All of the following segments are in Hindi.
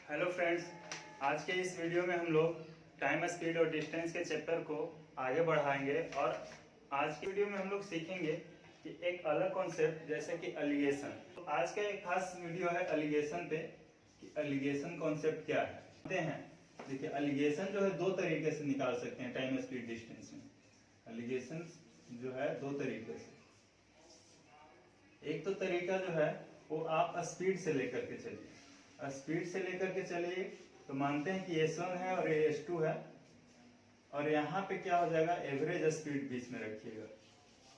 हेलो फ्रेंड्स, आज के इस वीडियो में हम लोग टाइम, स्पीड और डिस्टेंस के चैप्टर को आगे बढ़ाएंगे। और आज की वीडियो में हम लोग सीखेंगे कि एक अलग कॉन्सेप्ट जैसे कि एलिगेशन। तो आज का एक खास वीडियो है एलिगेशन पे कि एलिगेशन कॉन्सेप्ट क्या है। जानते हैं, देखिए एलिगेशन जो है दो तरीके से निकाल सकते हैं टाइम, स्पीड, डिस्टेंस में। एलिगेशन जो है दो तरीके से, एक तो तरीका जो है वो आप स्पीड से लेकर के चलिए। स्पीड से लेकर के चलिए तो मानते हैं कि S1 है और ये S2 है, और यहाँ पे क्या हो जाएगा, एवरेज स्पीड बीच में रखिएगा।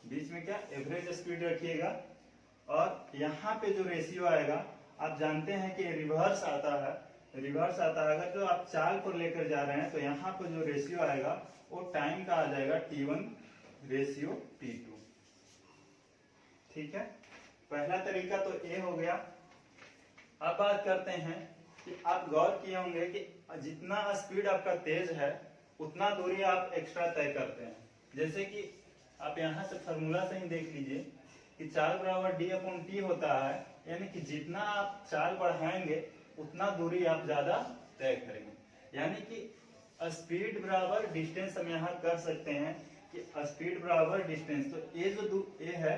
बीच में क्या एवरेज स्पीड रखिएगा, और यहाँ पे जो रेशियो आएगा आप जानते हैं कि रिवर्स आता है। रिवर्स आता है, अगर जो आप चाल को लेकर जा रहे हैं तो यहाँ पे जो रेशियो आएगा वो टाइम का आ जाएगा T1 रेशियो T2। ठीक है, पहला तरीका तो ये हो गया। अब बात करते हैं कि आप गौर किए होंगे कि जितना स्पीड आपका तेज है उतना दूरी आप एक्स्ट्रा तय करते हैं। जैसे कि आप यहाँ से फॉर्मूला से ही देख लीजिए कि चाल बराबर D/T होता है, यानी कि जितना आप चाल बढ़ाएंगे उतना दूरी आप ज्यादा तय करेंगे। यानी कि स्पीड बराबर डिस्टेंस हम यहाँ कर सकते हैं कि स्पीड बराबर डिस्टेंस। तो ये जो ये है,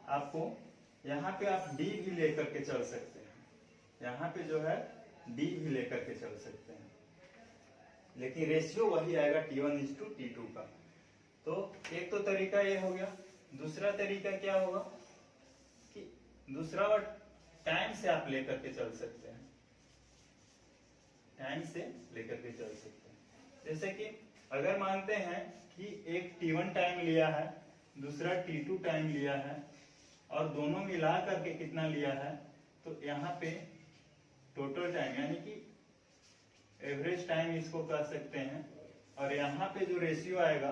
आपको यहाँ पे आप D भी लेकर के चल सकते हैं। यहाँ पे जो है D भी लेकर के चल सकते हैं, लेकिन रेशियो वही आएगा T1:T2 का। तो एक तो तरीका ये हो गया। दूसरा तरीका क्या होगा कि दूसरा वर्ड टाइम से आप लेकर के चल सकते हैं। टाइम से लेकर के चल सकते हैं, जैसे कि अगर मानते हैं कि एक T1 टाइम लिया है, दूसरा T2 टाइम लिया है, और दोनों मिला करके कितना लिया है, तो यहाँ पे टोटल टाइम यानी कि एवरेज टाइम इसको कह सकते हैं। और यहाँ पे जो रेशियो आएगा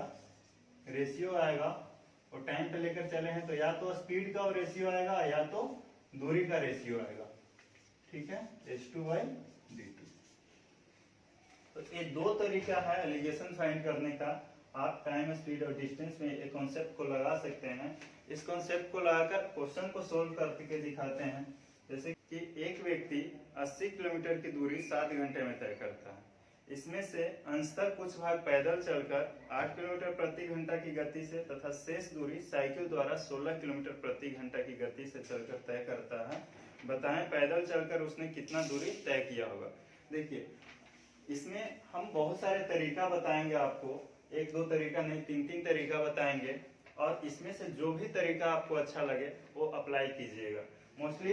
वो टाइम पे लेकर चले हैं तो या तो स्पीड का रेशियो आएगा या तो दूरी का रेशियो आएगा। ठीक है, S2/D2। तो ये दो तरीका है एलिगेशन फाइंड करने का। आप टाइम, स्पीड और डिस्टेंस में एक कॉन्सेप्ट को लगा सकते हैं। इस कॉन्सेप्ट को लगाकर क्वेश्चन को सोल्व करके दिखाते हैं। जैसे कि एक व्यक्ति 80 किलोमीटर की दूरी 7 घंटे में तय करता है। इसमें से अंशतः कुछ भाग पैदल चलकर 8 किलोमीटर प्रति घंटा की गति से तथा शेष दूरी साइकिल द्वारा 16 किलोमीटर प्रति घंटा की गति से चलकर तय करता है। बताएं पैदल चलकर उसने कितना दूरी तय किया होगा। देखिए, इसमें हम बहुत सारे तरीका बताएंगे आपको, एक दो तरीका नहीं, तीन तीन तरीका बताएंगे, और इसमें से जो भी तरीका आपको अच्छा लगे वो अप्लाई कीजिएगा। मोस्टली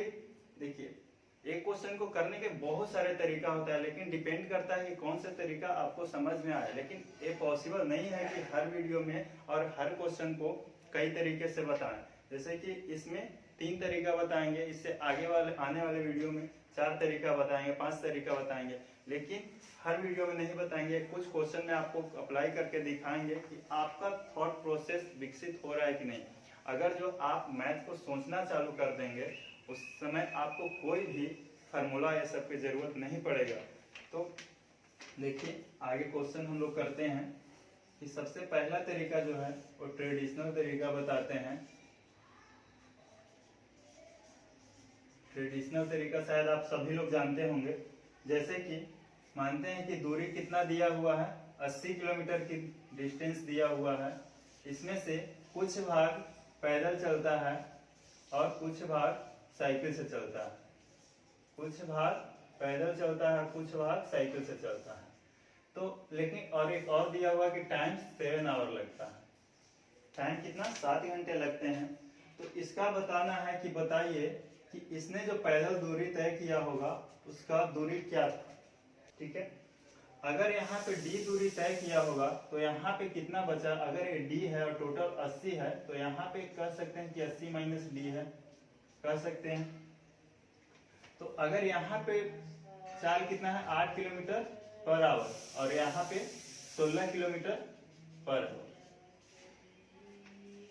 देखिए, एक क्वेश्चन को करने के बहुत सारे तरीका होता है, लेकिन डिपेंड करता है कि कौन सा तरीका आपको समझ में आए। लेकिन ये पॉसिबल नहीं है कि हर वीडियो में और हर क्वेश्चन को कई तरीके से बताएं। जैसे कि इसमें 3 तरीका बताएंगे, इससे आगे वाले आने वाले वीडियो में 4 तरीका बताएंगे, 5 तरीका बताएंगे, लेकिन हर वीडियो में नहीं बताएंगे। कुछ क्वेश्चन में आपको अप्लाई करके दिखाएंगे कि आपका थॉट प्रोसेस विकसित हो रहा है कि नहीं। अगर जो आप मैथ को सोचना चालू कर देंगे उस समय आपको कोई भी फार्मूला या सब की जरूरत नहीं पड़ेगा। तो देखिए, आगे क्वेश्चन हम लोग करते हैं कि सबसे पहला तरीका जो है वो ट्रेडिशनल तरीका बताते हैं। ट्रेडिशनल तरीका शायद आप सभी लोग जानते होंगे। जैसे कि मानते हैं कि दूरी कितना दिया हुआ है, 80 किलोमीटर की डिस्टेंस दिया हुआ है। इसमें से कुछ भाग पैदल चलता है और कुछ भाग साइकिल से चलता है। कुछ भाग पैदल चलता है, कुछ भाग साइकिल से चलता है। तो लेकिन और एक और दिया हुआ कि टाइम 7 आवर लगता है। टाइम कितना, 7 घंटे लगते हैं। तो इसका बताना है कि बताइए कि इसने जो पैदल दूरी तय किया होगा उसका दूरी क्या था। ठीक है, अगर यहाँ पे D दूरी तय किया होगा तो यहाँ पे कितना बचा। अगर ये D है और टोटल 80 है तो यहाँ पे कह सकते हैं कि 80 - D है, कह सकते हैं। तो अगर यहाँ पे चाल कितना है, 8 किलोमीटर पर आवर, और यहाँ पे 16 किलोमीटर पर आवर।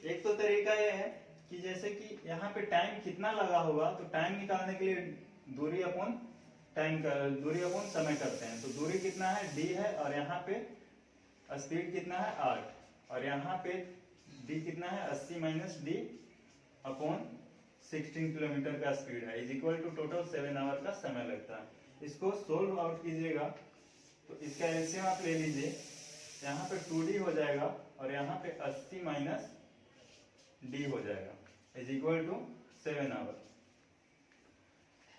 एक तो तरीका यह है कि जैसे कि यहाँ पे टाइम कितना लगा होगा, तो टाइम निकालने के लिए दूरी अपॉन समय करते हैं। तो दूरी कितना है, D है, और यहाँ पे स्पीड कितना है, 8, और यहाँ पे D कितना है, 80 - D अपॉन 16 किलोमीटर का स्पीड है, is equal to total 7 hour का समय लगता है। इसको सोल्व आउट कीजिएगा तो इसका एलसीएम आप ले लीजिए, यहाँ पे 2d हो जाएगा और यहाँ पे 80 माइनस डी हो जाएगा इज इक्वल टू 7 आवर।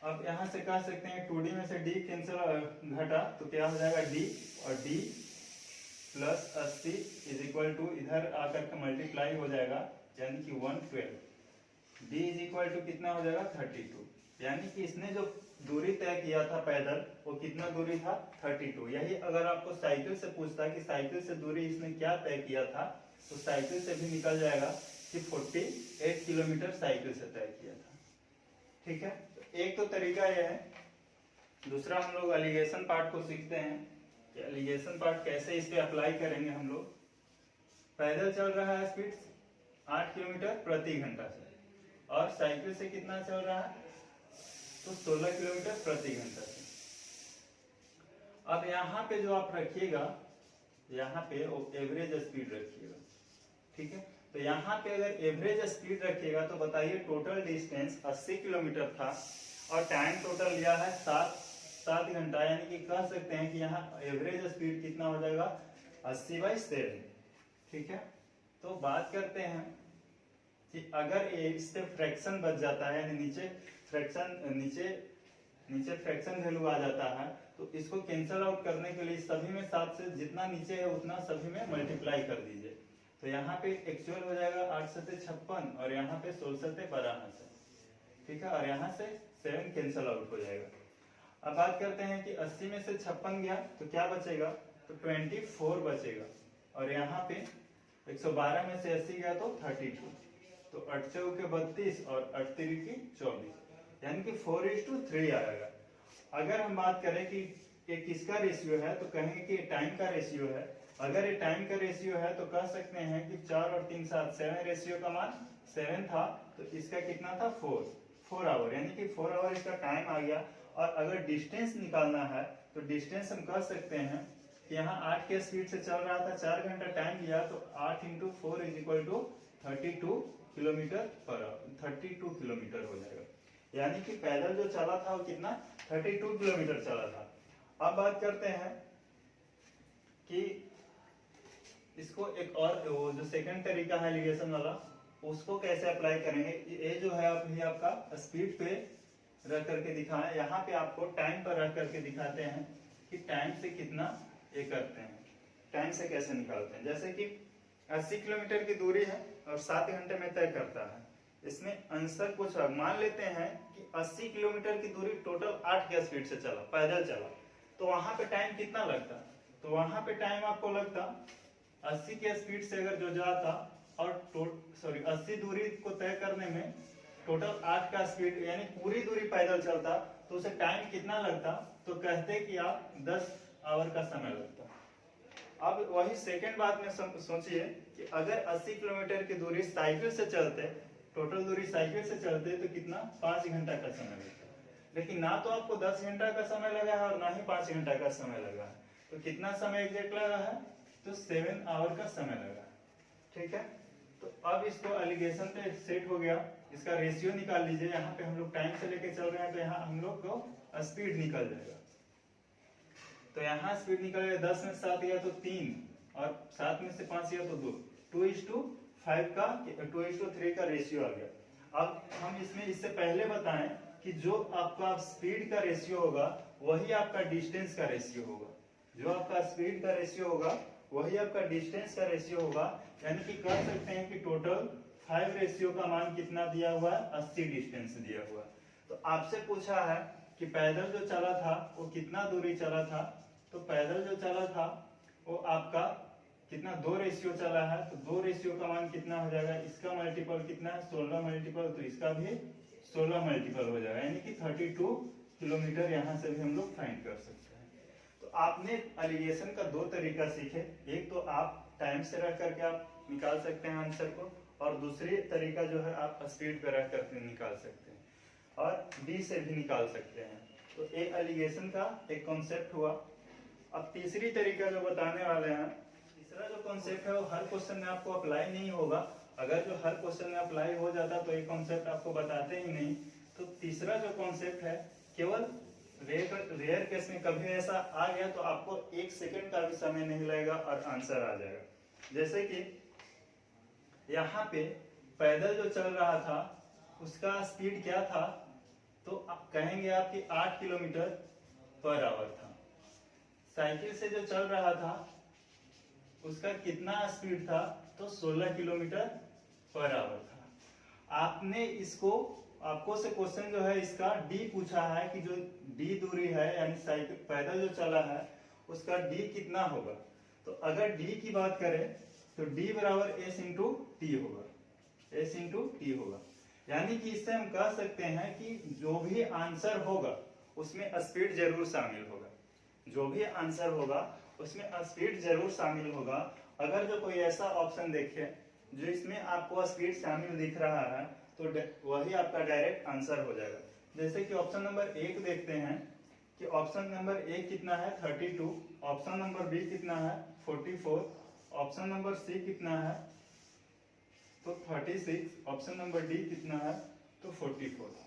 अब यहाँ से कह सकते हैं 2d में से d कैंसिल घटा तो क्या हो जाएगा d, और d plus 80 is equal to इधर आकर के मल्टीप्लाई हो जाएगा यानी कि 112, d इज इक्वल टू कितना हो जाएगा 32, यानी कि इसने जो दूरी तय किया था पैदल वो कितना दूरी था 32। यही अगर आपको साइकिल से पूछता कि साइकिल से दूरी इसने क्या तय किया था तो साइकिल से भी निकल जाएगा कि 48 किलोमीटर साइकिल से तय किया था। ठीक है, तो एक तो तरीका यह है। दूसरा हम लोग एलिगेशन पार्ट को सीखते हैं कि एलिगेशन पार्ट कैसे इस पे अप्लाई करेंगे। हम लोग पैदल चल रहा है स्पीड 8 किलोमीटर प्रति घंटा से और साइकिल से कितना चल रहा है तो 16 किलोमीटर प्रति घंटा से। अब यहाँ पे जो आप रखिएगा यहाँ पे वो एवरेज स्पीड रखिएगा। ठीक है, तो यहाँ पे अगर एवरेज स्पीड रखिएगा तो बताइए टोटल डिस्टेंस 80 किलोमीटर था और टाइम टोटल लिया है 7 घंटा, यानी कि कह सकते हैं कि यहाँ एवरेज स्पीड कितना हो जाएगा 80/7। ठीक है, तो बात करते हैं कि अगर इससे फ्रैक्शन बच जाता है यानी नीचे फ्रैक्शन वैल्यू आ जाता है तो इसको कैंसल आउट करने के लिए सभी में 7 से जितना नीचे है उतना सभी में मल्टीप्लाई कर दीजिए। तो यहाँ पे एक्चुअल हो जाएगा 8 से 56 और यहाँ पे 16 से 12। ठीक है, और यहाँ से 7 कैंसल आउट हो जाएगा। अब बात करते हैं कि 80 में से 56 गया तो क्या बचेगा तो 24 बचेगा और यहाँ पे 112 में से 80 गया तो 32, तो 8 चौके 32 और 8 तिरिकी 24, यानी कि 4:3 आएगा। अगर हम बात करें कि ये किसका रेशियो है तो कहेंगे कि टाइम का रेशियो है। अगर ये टाइम का रेशियो है तो कह सकते हैं कि 4 और 3 7 7 रेशियो का मान 7 था तो इसका कितना था 4 आवर, यानी कि 4 आवर इसका टाइम आ गया। और अगर डिस्टेंस निकालना है तो डिस्टेंस हम कह सकते हैं कि यहाँ 8 के स्पीड से चल रहा था, 4 घंटा टाइम लिया तो 8 × 4 is equal to 32 kilometre per hour, 32 kilometre हो जाएगा। यानी कि पैदल जो चला था वो कितना 32 किलोमीटर चला था। अब बात करते हैं कि इसको एक और वो जो सेकंड तरीका है एलिगेशन वाला उसको कैसे अप्लाई करेंगे। ये जो है आपका स्पीड पे रख करके दिखाएं, यहाँ पे आपको टाइम पर रख करके दिखाते हैं कि टाइम से कितना ये करते हैं, टाइम से कैसे निकालते हैं। जैसे कि 80 किलोमीटर की दूरी है और 7 घंटे में तय करता है। इसमें आंसर कुछ मान लेते हैं कि 80 किलोमीटर की दूरी टोटल 8 के स्पीड से चला, पैदल चला, तो वहां पे टाइम कितना लगता, तो वहां पे टाइम आपको लगता 80 के स्पीड से अगर जो जाता और 80 दूरी को तय करने में टोटल 8 का स्पीड यानी पूरी दूरी पैदल चलता तो उसे टाइम कितना लगता, तो कहते कि आप 10 आवर का समय लगता। अब वही सेकंड बात में सोचिए कि अगर 80 किलोमीटर की दूरी साइकिल से चलते, टोटल दूरी साइकिल से चलते तो कितना 5 घंटा का समय लगता, लेकिन ना तो आपको 10 घंटा का समय लगा है और ना ही 5 घंटा का समय लगा है, तो कितना समय एग्जैक्ट लगा है तो 7 आवर का समय लगा। ठीक है, तो अब इसको एलिगेशन पे सेट हो गया। इसका रेशियो निकाल लीजिए, यहाँ पे हम लोग टाइम से लेके चल रहे हैं तो यहाँ हम लोग को स्पीड निकल जाएगा। तो यहाँ स्पीड निकल गया 10 में 7 गया तो 3 और 7 में से 5 गया तो 2, 2:5 का 2:3 का रेशियो आ गया। अब हम इसमें इससे पहले बताएं कि जो आपका स्पीड का रेशियो होगा वही आपका डिस्टेंस का रेशियो होगा, जो आपका स्पीड का रेशियो होगा वही आपका डिस्टेंस का रेशियो होगा। यानी कि कह सकते हैं कि टोटल 5 रेशियो का मान कितना दिया हुआ है 80 डिस्टेंस दिया हुआ है। तो आपसे पूछा है कि पैदल जो चला था वो कितना दूरी चला था, तो पैदल जो चला था वो आपका कितना 2 रेशियो चला है, तो 2 रेशियो का मान कितना हो जाएगा, इसका मल्टीपल कितना है 16 मल्टीपल, तो इसका भी 16 मल्टीपल हो जाएगा, यानी कि 32 किलोमीटर यहाँ से भी हम लोग फाइंड कर सकते हैं। तो आपने एलिगेशन का 2 तरीका सीखे, एक तो आप टाइम से रख करके आप निकाल सकते हैं आंसर को, और दूसरी तरीका जो है आप स्पीड पे रख करके निकाल सकते हैं और डी से भी निकाल सकते हैं। तो एक एलिगेशन का एक कॉन्सेप्ट हुआ। अब तीसरी तरीका जो बताने वाले हैं, तीसरा जो कॉन्सेप्ट है वो हर क्वेश्चन में आपको अप्लाई नहीं होगा। अगर जो हर क्वेश्चन में अप्लाई हो जाता तो ये कॉन्सेप्ट आपको बताते ही नहीं। तो तीसरा जो कॉन्सेप्ट है केवल रेट अगर रेयर केस में कभी ऐसा आ गया तो आपको 1 सेकंड का भी समय नहीं लगेगा और आंसर आ जाएगा। जैसे कि यहाँ पे पैदल जो चल रहा था उसका स्पीड क्या था, तो कहेंगे आपकी 8 किलोमीटर पर आवर था। साइकिल से जो चल रहा था उसका कितना स्पीड था, तो 16 किलोमीटर पर आवर था। आपने इसको, आपको से क्वेश्चन जो है इसका डी पूछा है कि जो डी दूरी है यानी साइकिल पैदल जो चला है उसका डी कितना होगा। तो अगर डी की बात करें तो डी बराबर एस इंटू टी होगा, एस इंटू टी होगा। यानी कि इससे हम कह सकते हैं कि जो भी आंसर होगा उसमें स्पीड जरूर शामिल होगा, जो भी आंसर होगा उसमें स्पीड जरूर शामिल होगा। अगर जो कोई ऐसा ऑप्शन देखे जो इसमें आपको स्पीड शामिल दिख रहा है तो वही आपका डायरेक्ट आंसर हो जाएगा। जैसे कि ऑप्शन नंबर 1 देखते हैं कि ऑप्शन नंबर ए कितना है 32, ऑप्शन नंबर बी कितना है 44, ऑप्शन नंबर सी कितना है तो 36, ऑप्शन नंबर डी कितना है तो 44।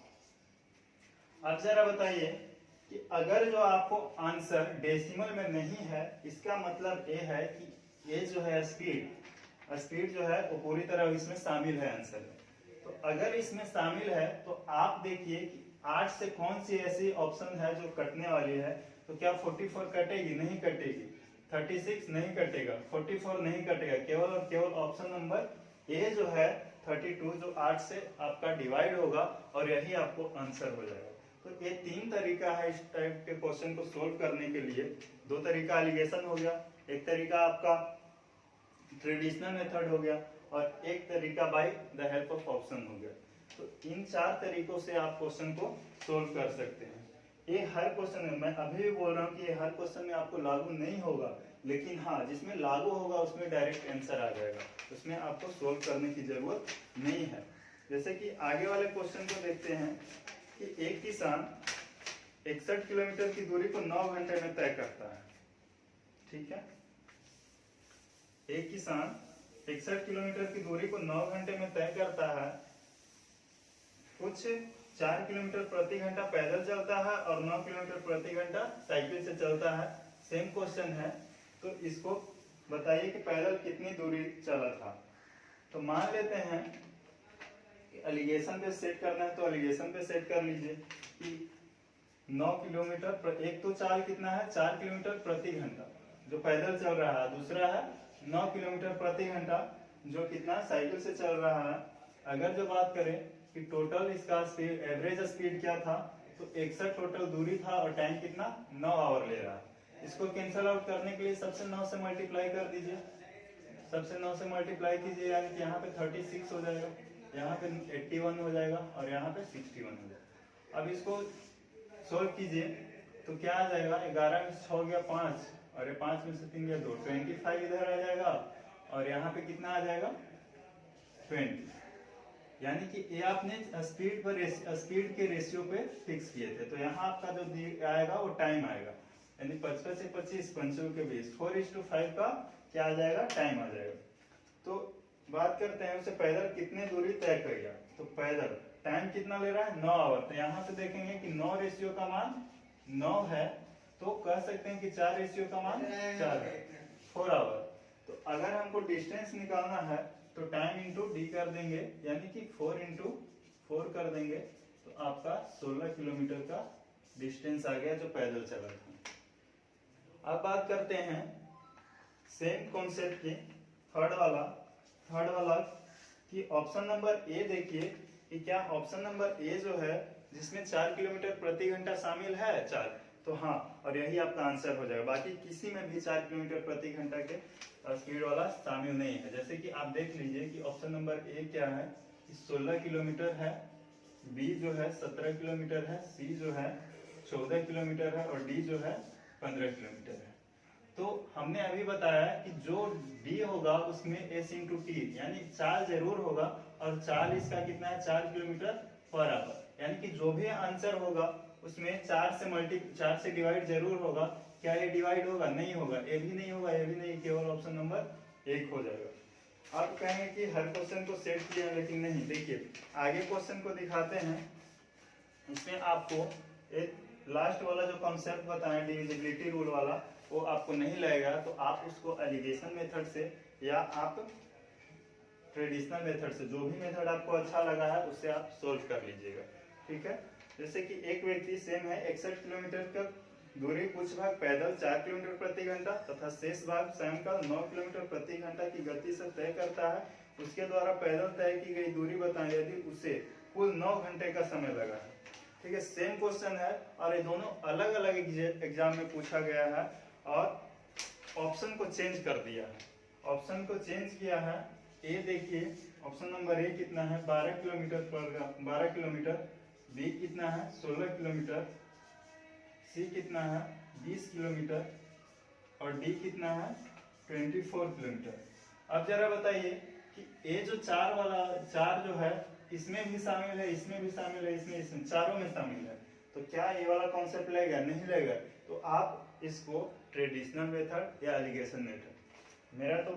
अब जरा बताइए कि अगर जो आपको आंसर डेसिमल में नहीं है इसका मतलब ये है कि ये जो है स्पीड जो है वो पूरी तरह इसमें शामिल है आंसर में। तो अगर इसमें शामिल है तो आप देखिए कि 8 से कौन सी ऐसी ऑप्शन है जो कटने वाली है। तो क्या 44 कटेगी? नहीं कटेगी। 36 नहीं कटेगा, 44 नहीं कटेगा, केवल और केवल ऑप्शन नंबर ए जो है 32 जो 8 से आपका डिवाइड होगा और यही आपको आंसर हो जाएगा। तो ये 3 तरीका है इस टाइप के क्वेश्चन को सोल्व करने के लिए। 2 तरीका एलिगेशन हो गया, एक तरीका आपका ट्रेडिशनल मेथड हो गया और एक तरीका by the help of option हो गया। तो इन 4 तरीकों से आप क्वेश्चन को सोल्व कर सकते हैं। ये हर क्वेश्चन में, मैं अभी भी बोल रहा हूँ कि ये हर क्वेश्चन में आपको लागू नहीं होगा, लेकिन हाँ जिसमें लागू होगा उसमें डायरेक्ट आंसर आ जाएगा, उसमें आपको सोल्व करने की जरूरत नहीं है। जैसे कि आगे वाले क्वेश्चन को देखते हैं कि एक किसान 61 किलोमीटर की दूरी को 9 घंटे में तय करता है। ठीक है, एक किसान 61 किलोमीटर की दूरी को 9 घंटे में तय करता है, कुछ 4 किलोमीटर प्रति घंटा पैदल चलता है और 9 किलोमीटर प्रति घंटा साइकिल से चलता है। सेम क्वेश्चन है, तो इसको बताइए कि पैदल कितनी दूरी चला था। तो मान लेते हैं एलिगेशन पे सेट करना है तो एलिगेशन पे सेट कर लीजिए कि 9 किलोमीटर, एक तो चाल कितना है 4 किलोमीटर प्रति घंटा जो पैदल चल रहा है, दूसरा है 9 किलोमीटर प्रति घंटा जो कितना साइकिल से चल रहा है। अगर जो बात करें कि टोटल इसका स्पीड, एवरेज स्पीड क्या था, तो 61 टोटल दूरी था और टाइम कितना 9 आवर ले रहा है। इसको कैंसल आउट करने के लिए सबसे 9 से मल्टीप्लाई कर दीजिए, सबसे 9 से मल्टीप्लाई कीजिए, यानी कि यहाँ पे 36 हो जाएगा, यहाँ पे 81 हो जाएगा और यहाँ पे 61 हो जाएगा। अब इसको सोल्व कीजिए तो क्या आ जाएगा, 11 में 6 गया 5 और ये 5 में से 3 गया 2, 25 इधर आ जाएगा और यहाँ पे कितना आ जाएगा 20। यानी कि ये आपने स्पीड के रेशियो पे फिक्स किए थे। तो यहाँ आपका जो आएगा वो टाइम आएगा, यानी 55 से 25, 5 के 20, 4:5 का क्या आ जाएगा, टाइम आ जाएगा। तो बात करते हैं उसे पैदल कितने दूरी तय कर गया। तो पैदल टाइम कितना ले रहा है 9 आवर। तो यहाँ पे देखेंगे कि 9 रेशियो का मान 9 है, तो कह सकते हैं कि 4 रेशियो का मान 4 है, 4 आवर। तो अगर हमको डिस्टेंस निकालना है तो टाइम इंटू डी कर देंगे, यानी कि 4 इंटू 4 कर देंगे, तो आपका 16 किलोमीटर का डिस्टेंस आ गया जो पैदल चला था। अब बात करते हैं सेम कॉन्सेप्ट की थर्ड वाला कि ऑप्शन नंबर ए देखिए कि क्या ऑप्शन नंबर ए जो है जिसमें 4 किलोमीटर प्रति घंटा शामिल है 4, तो हाँ, और यही आपका आंसर हो जाएगा। बाकी किसी में भी 4 किलोमीटर प्रति घंटा के स्पीड वाला शामिल नहीं है। जैसे कि आप देख लीजिए कि ऑप्शन नंबर ए क्या है, 16 किलोमीटर है, बी जो है 17 किलोमीटर है, सी जो है 14 किलोमीटर है और डी जो है 15 किलोमीटर है। तो हमने अभी बताया कि जो डी होगा उसमें एस इंटू टी, यानी चाल जरूर होगा और चाल इसका कितना है 4 किलोमीटर पर आवर। यानी कि जो भी आंसर होगा उसमें 4 से डिवाइड जरूर होगा। क्या ये डिवाइड होगा? नहीं होगा, ये भी नहीं होगा, ये भी नहीं, केवल ऑप्शन नंबर 1 हो जाएगा। आप कहेंगे कि हर क्वेश्चन को सेट किया, लेकिन नहीं। देखिए आगे क्वेश्चन को दिखाते हैं, इसमें आपको एक लास्ट वाला जो कॉन्सेप्ट बताएं डिविजिबिलिटी रूल वाला, वो आपको नहीं लगेगा तो आप उसको एलिगेशन मेथड से या आप ट्रेडिशनल मेथड से, जो भी मेथड आपको अच्छा लगा है उससे आप सोल्व कर लीजिएगा। ठीक है, जैसे कि एक व्यक्ति सेम है 61 किलोमीटर का दूरी कुछ भाग पैदल 4 किलोमीटर प्रति घंटा तथा शेष भाग सायंकाल 9 किलोमीटर प्रति घंटा की गति से तय करता है। उसके द्वारा पैदल तय की गई दूरी बताएं यदि उसे कुल 9 घंटे का समय लगा है। ठीक है, सेम क्वेश्चन है और ये दोनों अलग अलग एग्जाम में पूछा गया है और ऑप्शन को चेंज कर दिया है। ऑप्शन को चेंज किया है। ए देखिए, ऑप्शन नंबर ए कितना है 12 किलोमीटर, बी कितना है 16 किलोमीटर, सी कितना है 20 किलोमीटर और डी कितना है 24 किलोमीटर। अब जरा बताइए कि ए जो चार जो है इसमें भी शामिल है, इसमें भी शामिल है, इसमें चारों में शामिल है, तो क्या ये वाला कॉन्सेप्ट लगेगा? नहीं लगेगा। तो आप इसको ट्रेडिशनल मेथड या एलिगेशन मेथड, मेरा तो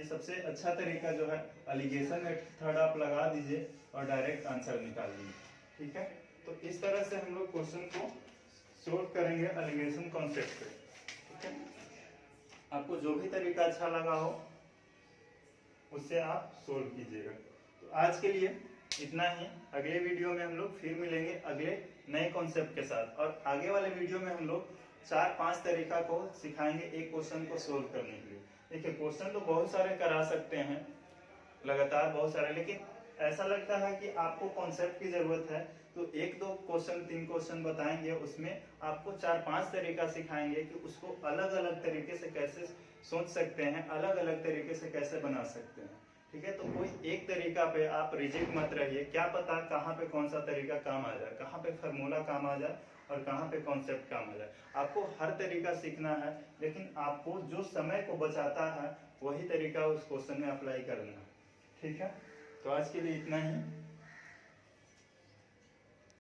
सबसे अच्छा तरीका जो है एलिगेशन मेथड आप लगा दीजिए और डायरेक्ट आंसर निकाल लीजिए। ठीक है, तो इस तरह से हम लोग क्वेश्चन को सोल्व करेंगे एलिगेशन कॉन्सेप्ट पे। ठीक है, आपको जो भी तरीका अच्छा लगा हो उससे आप सोल्व कीजिएगा। तो आज के लिए इतना ही। अगले वीडियो में हम लोग फिर मिलेंगे अगले नए कॉन्सेप्ट के साथ, और आगे वाले वीडियो में हम लोग 4-5 तरीका को सिखाएंगे एक क्वेश्चन को सोल्व करने के लिए। देखिए, क्वेश्चन तो बहुत सारे करा सकते हैं, लगातार बहुत सारे, लेकिन ऐसा लगता है कि आपको कॉन्सेप्ट की जरूरत है तो 1-2 क्वेश्चन 3 क्वेश्चन बताएंगे, उसमें आपको 4-5 तरीका सिखाएंगे कि उसको अलग अलग तरीके से कैसे सोच सकते हैं, अलग अलग तरीके से कैसे बना सकते हैं। ठीक है, तो कोई एक तरीका पे आप रिजिड मत रहिए, क्या पता कहाँ पे कौन सा तरीका काम आ जाए, कहाँ पे फार्मूला काम आ जाए और कहाँ पे कॉन्सेप्ट काम आ जाए। आपको हर तरीका सीखना है, लेकिन आपको जो समय को बचाता है वही तरीका उस क्वेश्चन में अप्लाई करना है। ठीक है, तो आज के लिए इतना ही।